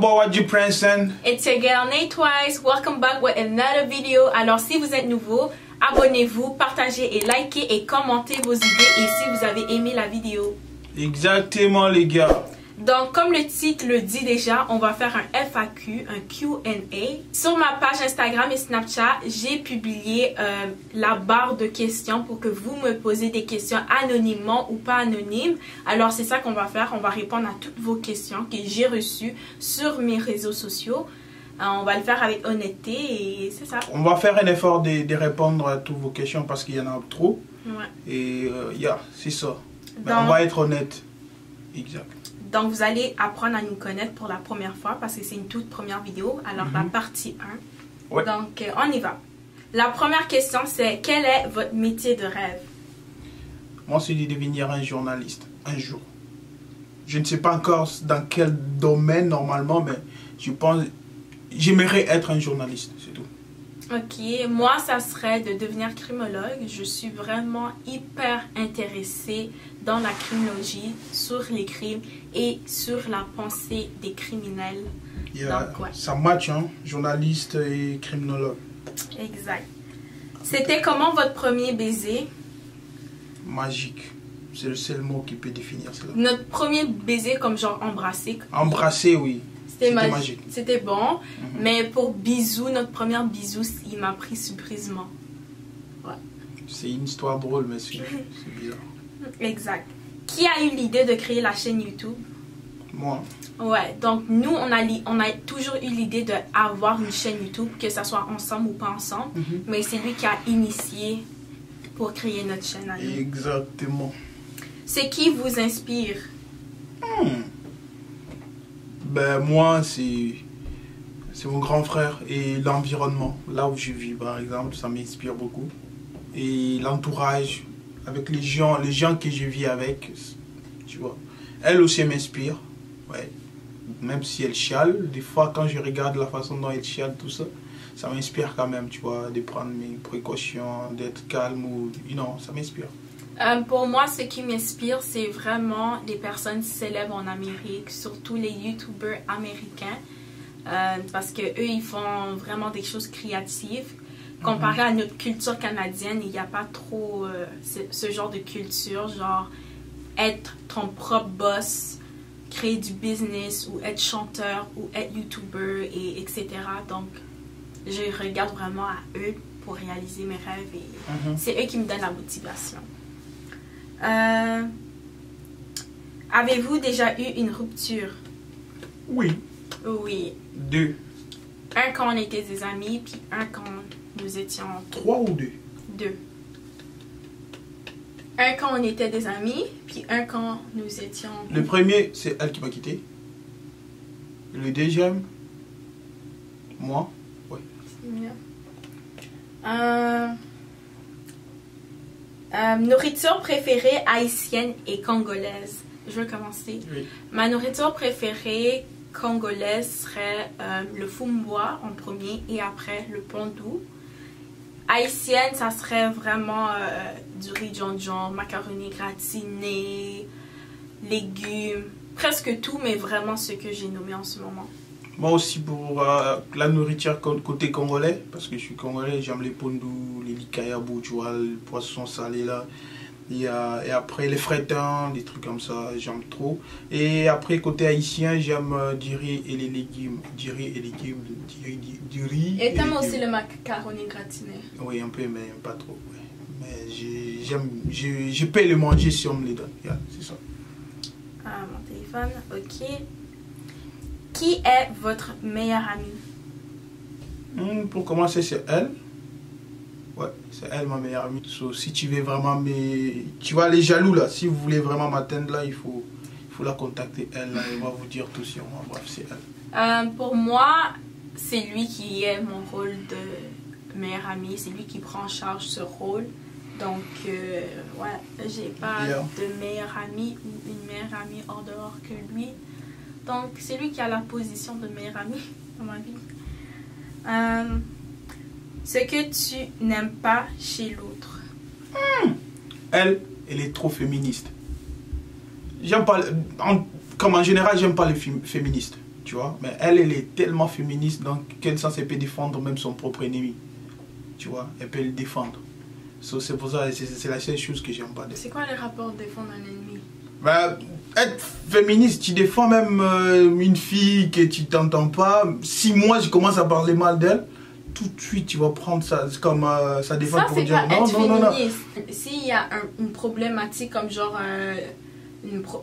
boy Wadji Princeton. It's your girl Nate Twice. Welcome back with another video. Alors si vous êtes nouveau, abonnez-vous, partagez et likez et commentez vos idées et si vous avez aimé la vidéo. Exactement les gars. Donc comme le titre le dit déjà, on va faire un FAQ, un Q&A. Sur ma page Instagram et Snapchat, j'ai publié la barre de questions pour que vous me posez des questions anonymement ou pas anonymes. Alors c'est ça qu'on va faire, on va répondre à toutes vos questions que j'ai reçues sur mes réseaux sociaux. On va le faire avec honnêteté et c'est ça. On va faire un effort de répondre à toutes vos questions parce qu'il y en a trop. Ouais. Et c'est ça. Mais Donc, on va être honnête. Exact. Donc vous allez apprendre à nous connaître pour la première fois parce que c'est une toute première vidéo. Alors la partie 1. Ouais. Donc on y va. La première question c'est quel est votre métier de rêve? Moi c'est de devenir un journaliste un jour. Je ne sais pas encore dans quel domaine normalement, mais je pense j'aimerais être un journaliste, c'est tout. Ok, moi ça serait de devenir criminologue. Je suis vraiment hyper intéressée dans la criminologie, sur les crimes et sur la pensée des criminels. Donc, ouais. Ça match, hein, journaliste et criminologue. Exact. C'était comment votre premier baiser? Magique. C'est le seul mot qui peut définir cela. Notre premier baiser comme genre embrassé. Embrasser, oui. C'était magique. C'était bon. Mais pour bisous, notre premier bisou, il m'a pris surprisement. Ouais. C'est une histoire drôle, mais c'est bizarre. Exact. Qui a eu l'idée de créer la chaîne YouTube? Moi. Ouais, donc nous, on a toujours eu l'idée d'avoir une chaîne YouTube, que ce soit ensemble ou pas ensemble. Mais c'est lui qui a initié pour créer notre chaîne à nous. Exactement. C'est qui vous inspire? Ben moi, c'est mon grand frère et l'environnement. Là où je vis, par exemple, ça m'inspire beaucoup. Et l'entourage, avec les gens que je vis avec, tu vois. Elle aussi m'inspire, ouais. Même si elle chiale, des fois quand je regarde la façon dont elle chiale, tout ça, ça m'inspire quand même, tu vois, de prendre mes précautions, d'être calme ou non, ça m'inspire. Pour moi, ce qui m'inspire, c'est vraiment les personnes célèbres en Amérique, surtout les YouTubers américains, parce que eux, ils font vraiment des choses créatives. Comparé à notre culture canadienne, il n'y a pas trop ce genre de culture, genre être ton propre boss, créer du business ou être chanteur ou être YouTuber, etc. Donc, je regarde vraiment à eux pour réaliser mes rêves et c'est eux qui me donnent la motivation. Avez-vous déjà eu une rupture? Oui. Oui. 2. Un quand on était des amis, puis un quand nous étions... 3 ou 2? 2. Un quand on était des amis, puis un quand nous étions... Le premier, c'est elle qui m'a quitté. Le deuxième, moi. Oui. Nourriture préférée haïtienne et congolaise. Je vais commencer. Oui. Ma nourriture préférée congolaise serait le fumboa en premier et après le pondou. Haïtienne, ça serait vraiment du riz djon-djon, macaroni gratiné, légumes, presque tout, mais vraiment ce que j'ai nommé en ce moment. Moi aussi pour la nourriture côté congolais, parce que je suis congolais, j'aime les pondous, les likayabou, tu vois, le poisson salé là. Et après les frétins, des trucs comme ça, j'aime trop. Et après côté haïtien, j'aime du riz et les légumes. Du riz et légumes, du riz. Et t'aimes aussi le macaroni gratiné? Oui, un peu, mais pas trop. Ouais. Mais je peux le manger si on me les donne. Yeah, c'est ça. Ah, mon téléphone, ok. Qui est votre meilleure amie? Pour commencer, c'est elle. Ouais, c'est elle ma meilleure amie. So, si tu veux vraiment tu vois les jaloux là, si vous voulez vraiment m'atteindre là, il faut la contacter elle là, elle va vous dire tout sur moi. Bref, c'est elle. Pour moi, c'est lui qui est mon rôle de meilleure amie. C'est lui qui prend en charge ce rôle. Donc, ouais, j'ai pas de meilleure amie ou une meilleure amie hors dehors que lui. Donc, c'est lui qui a la position de meilleure amie dans ma vie. Ce que tu n'aimes pas chez l'autre. Elle est trop féministe. J'aime pas, comme en général, j'aime pas les féministes. Tu vois, mais elle est tellement féministe, dans quel sens elle peut défendre même son propre ennemi. Tu vois, elle peut le défendre. So, c'est pour ça, c'est la seule chose que j'aime pas d'elle. C'est quoi les rapports de défendre un ennemi? Bah, être féministe, tu défends même une fille que tu t'entends pas. Si moi je commence à parler mal d'elle, tout de suite tu vas prendre ça comme ça défend Ça, pour c'est dire pas non, être non, non, non. féministe. S'il y a une problématique comme genre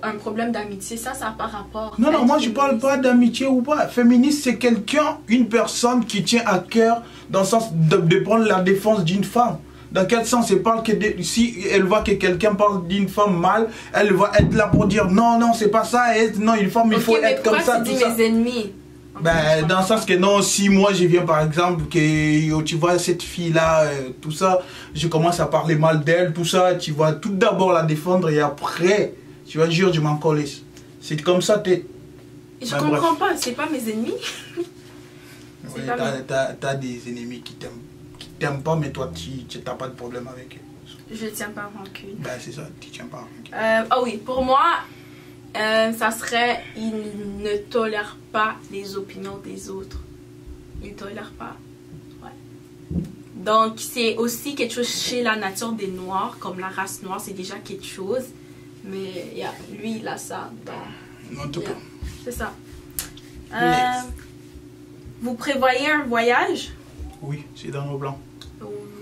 un problème d'amitié, ça n'a pas rapport. Non, non, Être moi je parle féministe. pas d'amitié ou pas. Féministe, c'est quelqu'un, une personne qui tient à cœur dans le sens de prendre la défense d'une femme. Dans quel sens elle parle que si elle voit que quelqu'un parle d'une femme mal, elle va être là pour dire non, non, c'est pas ça, non, une femme, il faut être comme ça, tu tout dis ça. mes ennemis? Ben, dans le sens que non, si moi je viens par exemple, que tu vois cette fille-là, tout ça, je commence à parler mal d'elle, tout ça, tu vas tout d'abord la défendre et après, tu vas dire je m'en colle. C'est comme ça, t'es. Je Ben, comprends bref. pas, c'est pas mes ennemis. Oui, pas t'as des ennemis qui t'aiment pas, mais toi tu n'as pas de problème avec eux. Je tiens pas rancune. Ben, c'est ça, tu tiens pas rancune. Ah oui, pour moi, ça serait, il ne tolère pas les opinions des autres. Il ne tolère pas. Ouais. Donc, c'est aussi quelque chose chez la nature des Noirs, comme la race noire, c'est déjà quelque chose. Mais lui, il a ça. En tout cas. C'est ça. Next. Vous prévoyez un voyage? Oui, c'est dans nos plans.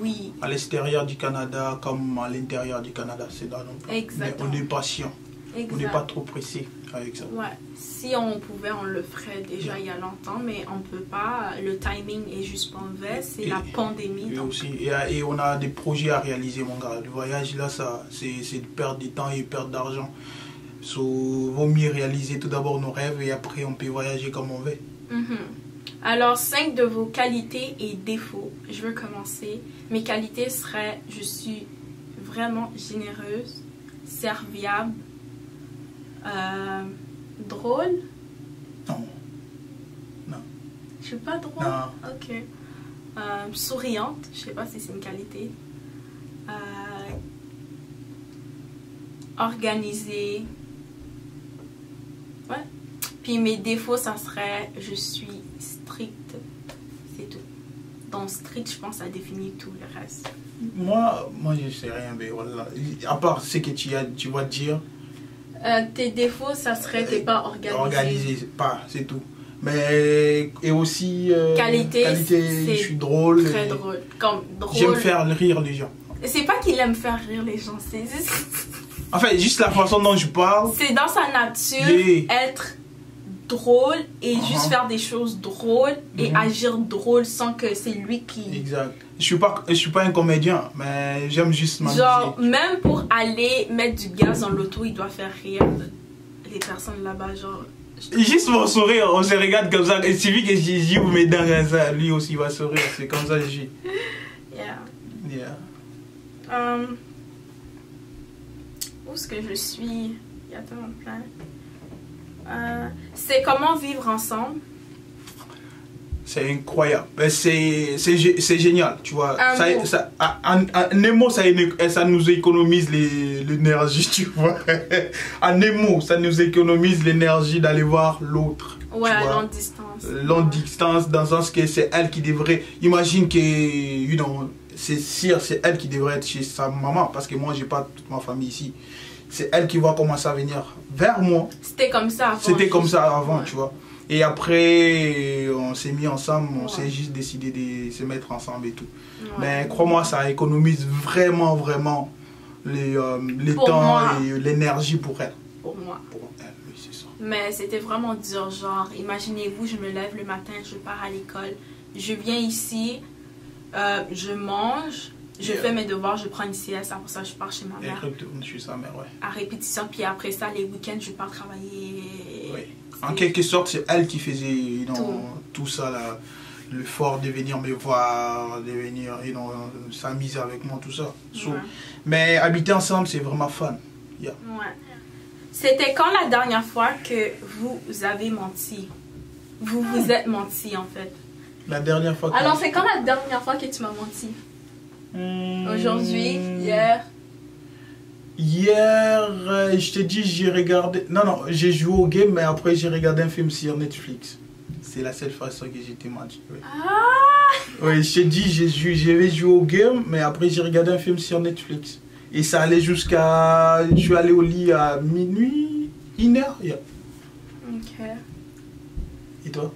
Oui. À l'extérieur du Canada comme à l'intérieur du Canada, c'est dans nos plans. Exactement. Mais on est patient. Exact. On n'est pas trop pressé avec ça. Ouais, si on pouvait, on le ferait déjà il y a longtemps, mais on peut pas. Le timing est juste mauvais, c'est la pandémie. Et, donc. aussi, et on a des projets à réaliser, mon gars. Le voyage, là, c'est de perdre du temps et perdre d'argent. So, vaut mieux réaliser tout d'abord nos rêves et après on peut voyager comme on veut. Alors, 5 de vos qualités et défauts. Je veux commencer. Mes qualités seraient, je suis vraiment généreuse, serviable, drôle. Non. Non. Je suis pas drôle? Non. Ok. Souriante, je sais pas si c'est une qualité. Organisée. Ouais. Puis mes défauts, ça serait je suis stricte. C'est tout. Donc strict, je pense, ça définit tout le reste. Moi je sais rien, mais voilà. À part ce que tu vas dire. Tes défauts, ça serait t'es pas organisé. Organisé, pas, c'est tout. Mais, et aussi, qualité, je suis drôle. Très drôle. Comme drôle. J'aime faire rire les gens. C'est pas qu'il aime faire rire les gens, c'est juste... En fait, juste la façon dont je parle. C'est dans sa nature être drôle et juste faire des choses drôles et agir drôle sans que c'est lui qui... Exact. Je suis pas un comédien, mais j'aime juste m'amuser. Genre, même pour aller mettre du gaz dans l'auto, il doit faire rire les personnes là-bas, genre... Juste mon sourire, on se regarde comme ça. Il suffit que j'ouvre mes dents comme ça, lui aussi va sourire. C'est comme ça que je suis. Où est-ce que je suis? Il y a tellement plein. C'est comment vivre ensemble. C'est incroyable. C'est génial, tu vois. Un mot, ça nous économise l'énergie, tu vois. Un mot, ça nous économise l'énergie d'aller voir l'autre. Ouais, à longue distance. Longue distance, dans le sens que c'est elle qui devrait... Imagine que, c'est sûr, c'est elle qui devrait être chez sa maman, parce que moi, j'ai pas toute ma famille ici. C'est elle qui va commencer à venir vers moi. C'était comme ça avant. C'était comme ça avant, tu vois. Et après, on s'est mis ensemble, on s'est juste décidé de se mettre ensemble et tout. Ouais. Mais crois-moi, ça économise vraiment, vraiment le temps et l'énergie pour elle. Pour moi. Pour elle, oui, c'est ça. Mais c'était vraiment dur, genre, imaginez-vous, je me lève le matin, je pars à l'école, je viens ici, je mange, je fais mes devoirs, je prends une sieste, après ça je pars chez ma mère. Et retourne chez sa mère, ouais. À répétition, puis après ça, les week-ends, je pars travailler. Oui. En quelque sorte, c'est elle qui faisait tout ça, là, l'effort de venir me voir, de venir s'amuser avec moi, tout ça. So, mais habiter ensemble, c'est vraiment fun. Yeah. Ouais. C'était quand la dernière fois que vous avez menti? Vous vous êtes menti, en fait. La dernière fois que... Alors, c'est quand la dernière fois que tu m'as menti? Aujourd'hui, hier? Hier, je te dis, j'ai regardé... Non, j'ai joué au game, mais après j'ai regardé un film sur Netflix. C'est la seule façon que j'ai été menti. Oui. Oui, je te dis, j'avais joué au game, mais après j'ai regardé un film sur Netflix. Et ça allait jusqu'à... Je suis allé au lit à minuit, 1h. Yeah. Ok. Et toi?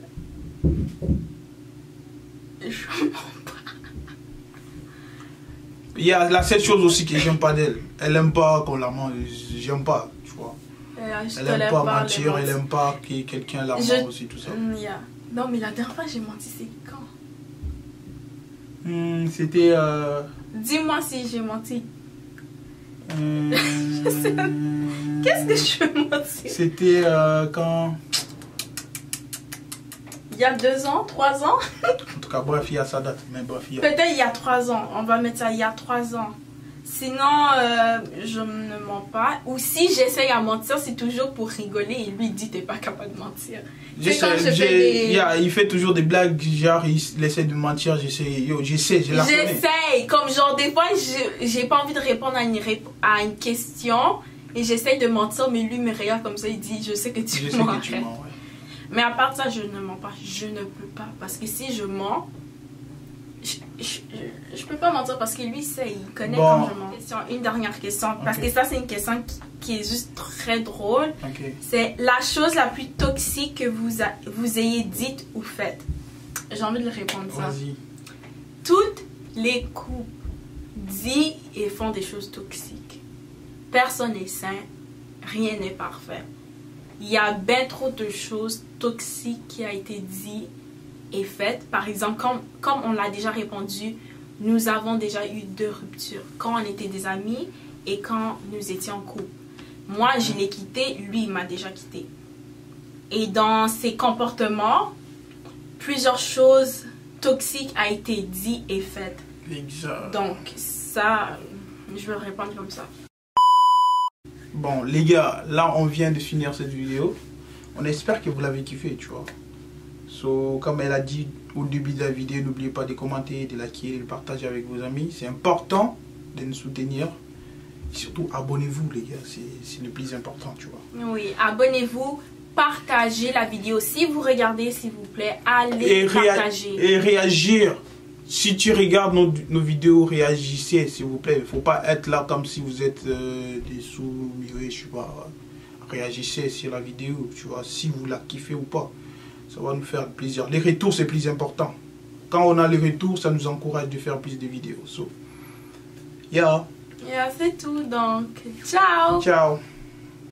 Je mens pas. Il y a la seule chose aussi que j'aime pas d'elle. Elle aime pas qu'on la mente. J'aime pas, tu vois. Elle aime pas mentir, elle aime pas que quelqu'un la mente aussi, tout ça. Non, mais la dernière fois j'ai menti, c'est quand? C'était... Dis-moi si j'ai menti. Je sais. Qu'est-ce que je veux mentir? C'était quand... Il y a 2 ans, 3 ans? En tout cas, bref, il y a sa date. Mais bref, il y a... Peut-être il y a 3 ans. On va mettre ça il y a 3 ans. Sinon, je ne mens pas. Ou si j'essaye à mentir, c'est toujours pour rigoler. Et lui, il dit, t'es pas capable de mentir. Il fait toujours des blagues, genre, il essaie de mentir. J'essaie, je la connais. J'essaye. Comme genre, des fois, j'ai pas envie de répondre à une question. Et j'essaye de mentir, mais lui me regarde comme ça. Il dit, je sais que tu mens. Je sais que tu mens, ouais. Mais à part ça, je ne mens pas. Je ne peux pas. Parce que si je mens, je peux pas mentir parce que lui, il connaît quand je mens. Une dernière question. Parce que ça, c'est une question qui est juste très drôle. C'est la chose la plus toxique que vous ayez dite ou faite. J'ai envie de le répondre ça. Toutes les couples disent et font des choses toxiques. Personne n'est sain. Rien n'est parfait. Il y a bien trop de choses toxiques qui a été dit et faites. Par exemple, comme on l'a déjà répondu, nous avons déjà eu 2 ruptures. Quand on était des amis et quand nous étions en couple. Moi, je l'ai quitté, lui, il m'a déjà quitté. Et dans ses comportements, plusieurs choses toxiques ont été dites et faites. Exact. Donc, ça, je vais répondre comme ça. Bon, les gars, là, on vient de finir cette vidéo. On espère que vous l'avez kiffé, tu vois. Comme elle a dit au début de la vidéo, n'oubliez pas de commenter, de liker, de partager avec vos amis. C'est important de nous soutenir. Et surtout, abonnez-vous, les gars. C'est le plus important, tu vois. Oui, abonnez-vous, partagez la vidéo. Si vous regardez, s'il vous plaît, allez partager. Et réagir. Si tu regardes nos vidéos, réagissez, s'il vous plaît. Il ne faut pas être là comme si vous êtes des sous-mirés, je sais pas. Réagissez sur la vidéo, tu vois, si vous la kiffez ou pas. Ça va nous faire plaisir. Les retours, c'est plus important. Quand on a les retours, ça nous encourage de faire plus de vidéos. So, yeah. Yeah, c'est tout. Donc, ciao. Ciao.